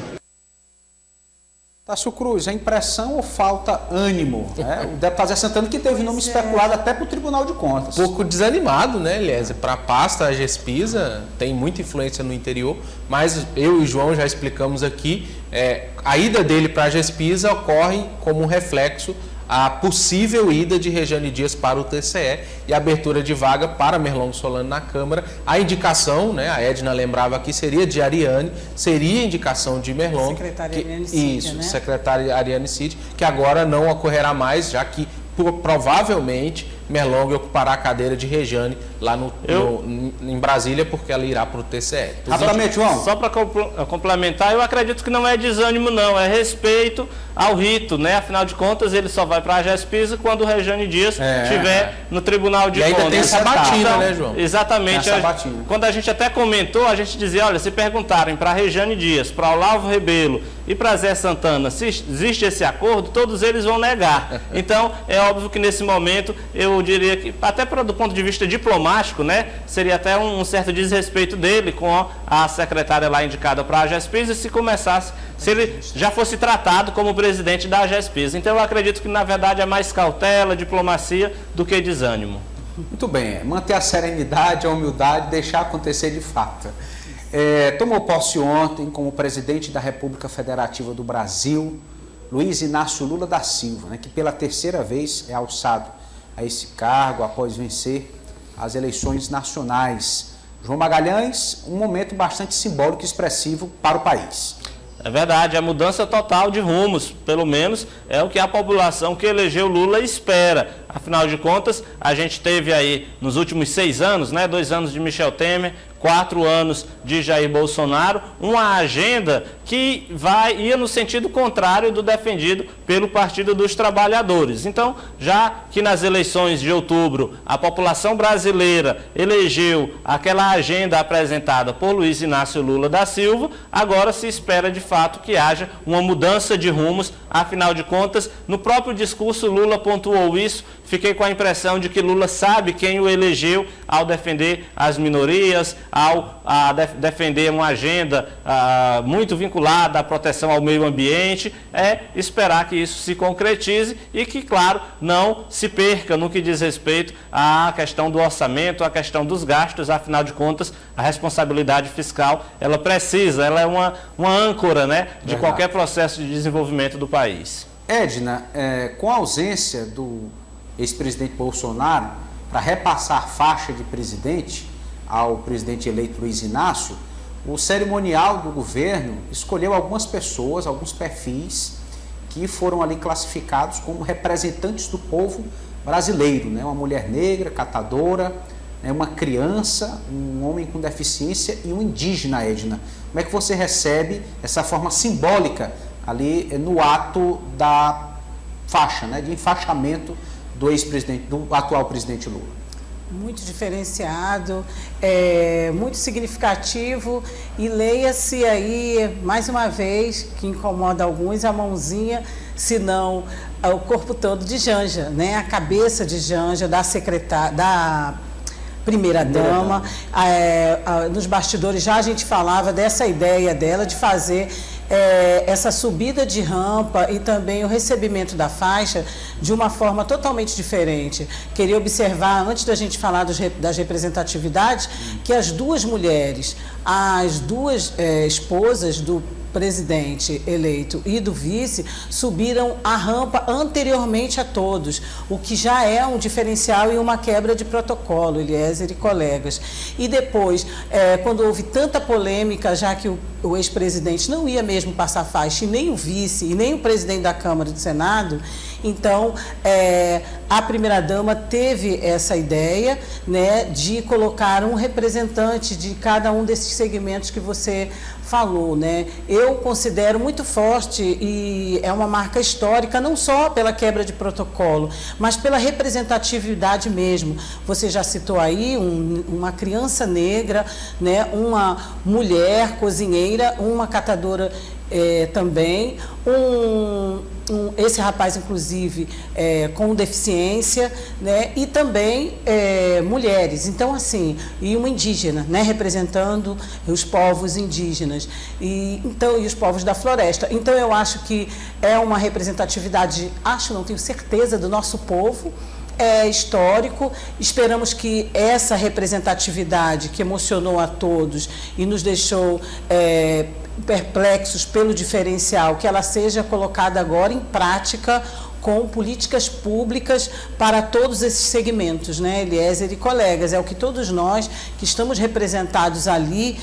Tássio Cruz, a impressão ou falta ânimo? Né? O deputado Zé Santana, que teve nome especulado até para o Tribunal de Contas. Um pouco desanimado, né, Eliezer? Para a pasta, a AGESPISA tem muita influência no interior, mas eu e o João já explicamos aqui, a ida dele para a AGESPISA ocorre como um reflexo a possível ida de Rejane Dias para o TCE e a abertura de vaga para Merlong Solano na Câmara. A indicação, né, a Edna lembrava aqui, seria de Ariane, seria indicação de Merlong. Secretária Ariane Cid, isso, né? secretária Ariane Cid, que agora não ocorrerá mais, já que provavelmente Merlong ocupará a cadeira de Rejane lá em Brasília, porque ela irá para o TCE. Rapidamente, João. Só para complementar, eu acredito que não é desânimo, não, é respeito ao rito, né? Afinal de contas, ele só vai para a Gespisa quando o Rejane Dias estiver no Tribunal de Contas. E ainda tem sabatina, então, né, João? Exatamente. Quando a gente até comentou, a gente dizia, olha, se perguntarem para Rejane Dias, para Olavo Rebelo e para Zé Santana se existe esse acordo, todos eles vão negar. Então, é óbvio que nesse momento, eu diria que, até do ponto de vista diplomático, né, seria até um certo desrespeito dele com a secretária lá indicada para a Gespisa, se ele já fosse tratado como presidente da Gespisa. Então, eu acredito que, na verdade, é mais cautela, diplomacia, do que desânimo. Muito bem, manter a serenidade, a humildade, deixar acontecer de fato. Tomou posse ontem como presidente da República Federativa do Brasil, Luiz Inácio Lula da Silva, né, que pela terceira vez é alçado a esse cargo após vencer as eleições nacionais. João Magalhães, um momento bastante simbólico e expressivo para o país. É verdade, a mudança total de rumos, pelo menos é o que a população que elegeu Lula espera. Afinal de contas, a gente teve aí nos últimos 6 anos, né, 2 anos de Michel Temer, 4 anos de Jair Bolsonaro, uma agenda que ia no sentido contrário do defendido pelo Partido dos Trabalhadores. Então, já que nas eleições de outubro a população brasileira elegeu aquela agenda apresentada por Luiz Inácio Lula da Silva, agora se espera de fato que haja uma mudança de rumos. Afinal de contas, no próprio discurso Lula pontuou isso. Fiquei com a impressão de que Lula sabe quem o elegeu ao defender as minorias, ao defender uma agenda muito vinculada à proteção ao meio ambiente. É esperar que isso se concretize e que, claro, não se perca no que diz respeito à questão do orçamento, à questão dos gastos. Afinal de contas, a responsabilidade fiscal, ela é uma âncora, né, de qualquer processo de desenvolvimento do país. Edna, com a ausência do ex-presidente Bolsonaro para repassar faixa de presidente ao presidente eleito Luiz Inácio, o cerimonial do governo escolheu algumas pessoas, alguns perfis que foram ali classificados como representantes do povo brasileiro, né? Uma mulher negra, catadora, né? Uma criança, um homem com deficiência e um indígena, Edna. Como é que você recebe essa forma simbólica ali no ato da faixa, né? De enfaixamento do atual presidente Lula? Muito diferenciado, muito significativo, e leia-se aí, mais uma vez, que incomoda alguns, a mãozinha, se não o corpo todo de Janja, né? A cabeça de Janja, da primeira-dama. Nos bastidores já a gente falava dessa ideia dela de fazer essa subida de rampa e também o recebimento da faixa de uma forma totalmente diferente. Queria observar, antes da gente falar das representatividades, que as duas mulheres, as duas esposas do presidente eleito e do vice, subiram a rampa anteriormente a todos, o que já é um diferencial e uma quebra de protocolo, Eliezer e colegas. E depois, quando houve tanta polêmica, já que o ex-presidente não ia mesmo passar faixa, e nem o vice, e nem o presidente da Câmara e do Senado, então a primeira-dama teve essa ideia, né, de colocar um representante de cada um desses segmentos que você falou, né? Eu considero muito forte, e é uma marca histórica, não só pela quebra de protocolo, mas pela representatividade mesmo. Você já citou aí uma criança negra, né? Uma mulher cozinheira, uma catadora também, esse rapaz, inclusive, com deficiência, né? E também mulheres. Então, assim, e uma indígena, né? Representando os povos indígenas e os povos da floresta. Então, eu acho que é uma representatividade, não tenho certeza, do nosso povo. Histórico. Esperamos que essa representatividade que emocionou a todos e nos deixou perplexos pelo diferencial, que ela seja colocada agora em prática com políticas públicas para todos esses segmentos, né, Eliezer e colegas. É o que todos nós que estamos representados ali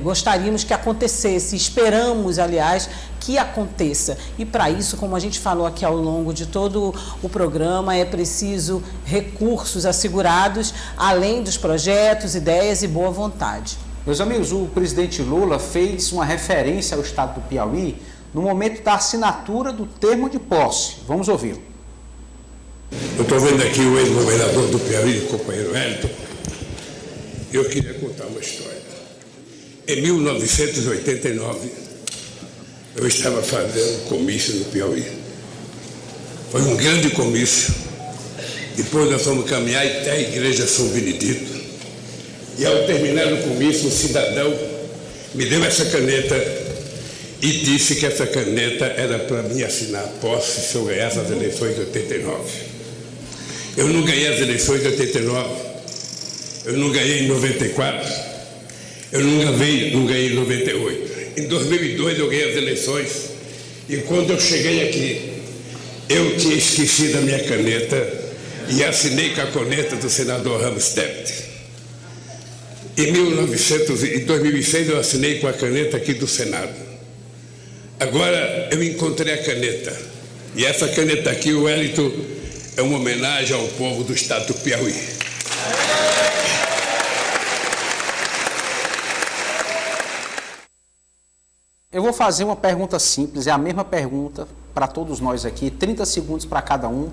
gostaríamos que acontecesse, esperamos, aliás, que aconteça. E para isso, como a gente falou aqui ao longo de todo o programa, é preciso recursos assegurados, além dos projetos, ideias e boa vontade. Meus amigos, o presidente Lula fez uma referência ao estado do Piauí no momento da assinatura do termo de posse. Vamos ouvi-lo. Eu estou vendo aqui o ex-governador do Piauí, o companheiro Wellington. Eu queria contar uma história. Em 1989, eu estava fazendo comício no Piauí. Foi um grande comício. Depois nós fomos caminhar até a igreja São Benedito. E ao terminar o comício, um cidadão me deu essa caneta e disse que essa caneta era para mim assinar a posse se eu ganhasse as eleições de 89. Eu não ganhei as eleições de 89, eu não ganhei em 94, eu não ganhei em 98. Em 2002 eu ganhei as eleições e quando eu cheguei aqui, eu tinha esquecido a minha caneta e assinei com a caneta do senador Ramos Tebet. Em 2006 eu assinei com a caneta aqui do Senado. Agora eu encontrei a caneta. E essa caneta aqui, o Wellington, é uma homenagem ao povo do estado do Piauí. Eu vou fazer uma pergunta simples, é a mesma pergunta para todos nós aqui, 30 segundos para cada um,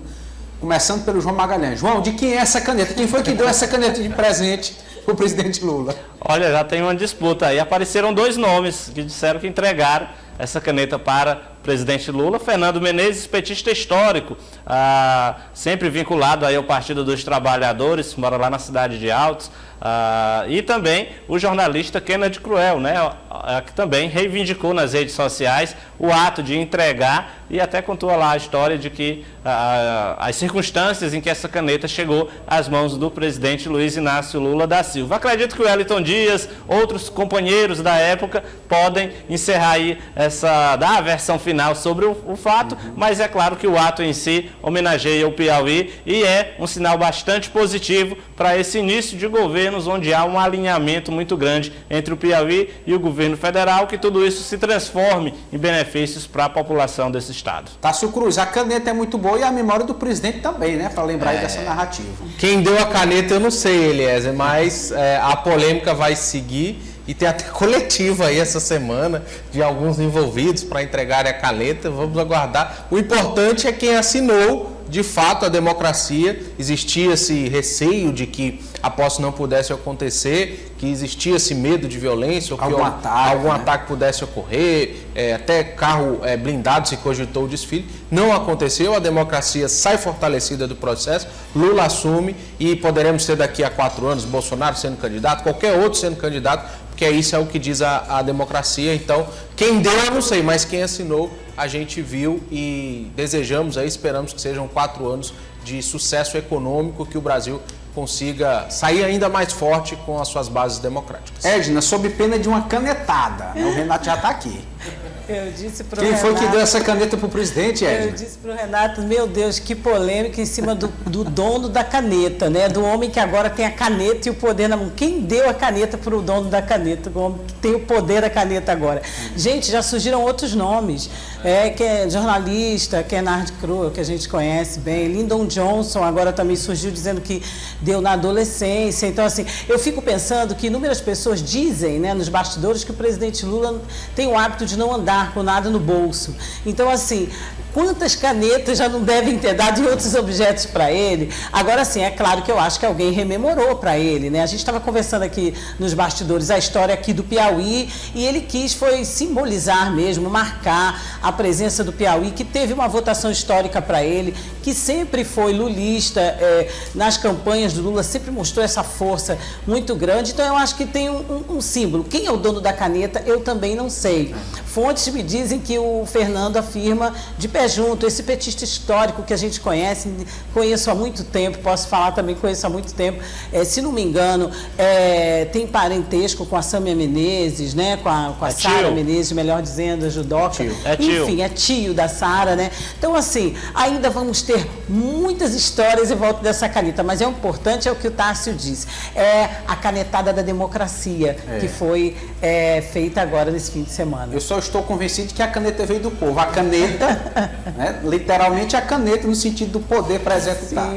começando pelo João Magalhães. João, de quem é essa caneta? Quem foi que deu essa caneta de presente para o presidente Lula? Olha, já tem uma disputa aí. Apareceram dois nomes que disseram que entregaram essa caneta para o presidente Lula. Fernando Menezes, petista histórico, sempre vinculado aí ao Partido dos Trabalhadores, mora lá na cidade de Altos. E também o jornalista Kennedy Cruel, né, que também reivindicou nas redes sociais o ato de entregar e até contou lá a história de que as circunstâncias em que essa caneta chegou às mãos do presidente Luiz Inácio Lula da Silva. Acredito que o Wellington Dias, outros companheiros da época, podem encerrar aí dar a versão final sobre o fato, mas é claro que o ato em si homenageia o Piauí e é um sinal bastante positivo para esse início de governos onde há um alinhamento muito grande entre o Piauí e o governo federal, que tudo isso se transforme em benefícios para a população desse estado. Tássio Cruz, a caneta é muito boa e a memória do presidente também, né? Para lembrar aí dessa narrativa. Quem deu a caneta eu não sei, Eliezer, mas a polêmica vai seguir e tem até coletiva aí essa semana de alguns envolvidos para entregarem a caneta. Vamos aguardar. O importante é quem assinou. De fato, a democracia, existia esse receio de que a posse não pudesse acontecer, que existia esse medo de violência, ou que algum ataque pudesse ocorrer, até carro blindado se cogitou o desfile. Não aconteceu, a democracia sai fortalecida do processo, Lula assume e poderemos ter daqui a 4 anos Bolsonaro sendo candidato, qualquer outro sendo candidato, porque isso é o que diz a democracia. Então, quem deu eu não sei, mas quem assinou a gente viu e desejamos, esperamos que sejam 4 anos de sucesso econômico, que o Brasil consiga sair ainda mais forte com as suas bases democráticas. Edna, sob pena de uma canetada, o Renato já está aqui. Eu disse pro Quem Renato, foi que deu essa caneta para o presidente, Edna? Eu disse para o Renato, meu Deus, que polêmica em cima do dono da caneta, né? Do homem que agora tem a caneta e o poder na mão. Quem deu a caneta para o dono da caneta? O homem que tem o poder da caneta agora. Gente, já surgiram outros nomes. Que é jornalista, Kennedy Cruel, que a gente conhece bem. Lyndon Johnson agora também surgiu dizendo que deu na adolescência. Então, assim, eu fico pensando que inúmeras pessoas dizem, né, nos bastidores, que o presidente Lula tem o hábito de não andar com nada no bolso. Então, assim, quantas canetas já não devem ter dado e outros objetos para ele? Agora, sim, é claro que eu acho que alguém rememorou para ele, né? A gente estava conversando aqui nos bastidores a história aqui do Piauí e ele foi simbolizar mesmo, marcar a presença do Piauí, que teve uma votação histórica para ele, que sempre foi lulista, nas campanhas do Lula sempre mostrou essa força muito grande. Então, eu acho que tem um símbolo. Quem é o dono da caneta, eu também não sei. Fontes me dizem que o Fernando afirma de pé estiver junto, esse petista histórico que a gente conheço há muito tempo, posso falar também, conheço há muito tempo, se não me engano, tem parentesco com a Sâmia Menezes, né? Com a Sara Menezes, melhor dizendo, a judoca. Enfim, é tio da Sara, né? Então, assim, ainda vamos ter muitas histórias em volta dessa caneta, mas o importante é o que o Tássio disse, a canetada da democracia, que foi feita agora nesse fim de semana. Eu só estou convencido de que a caneta veio do povo. A caneta, né, literalmente a caneta no sentido do poder para executar.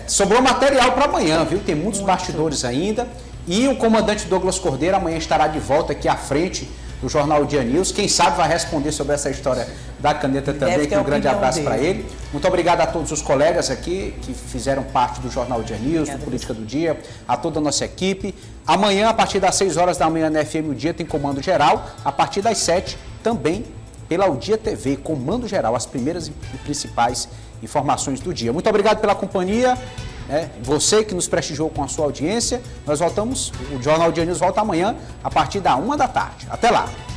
Sobrou material para amanhã, viu? Tem muitos bastidores ainda. E o comandante Douglas Cordeiro amanhã estará de volta aqui à frente do Jornal Dia News. Quem sabe vai responder sobre essa história da caneta também. Aqui um grande abraço para ele. Muito obrigado a todos os colegas aqui que fizeram parte do Jornal Dia News, do Política do Dia, a toda a nossa equipe. Amanhã, a partir das 6 horas da manhã na FM O Dia, tem Comando Geral. A partir das 7, também pela O Dia TV, Comando Geral, as primeiras e principais informações do dia. Muito obrigado pela companhia. Você que nos prestigiou com a sua audiência. Nós voltamos, o Jornal Dia News volta amanhã, a partir da 1 da tarde. Até lá!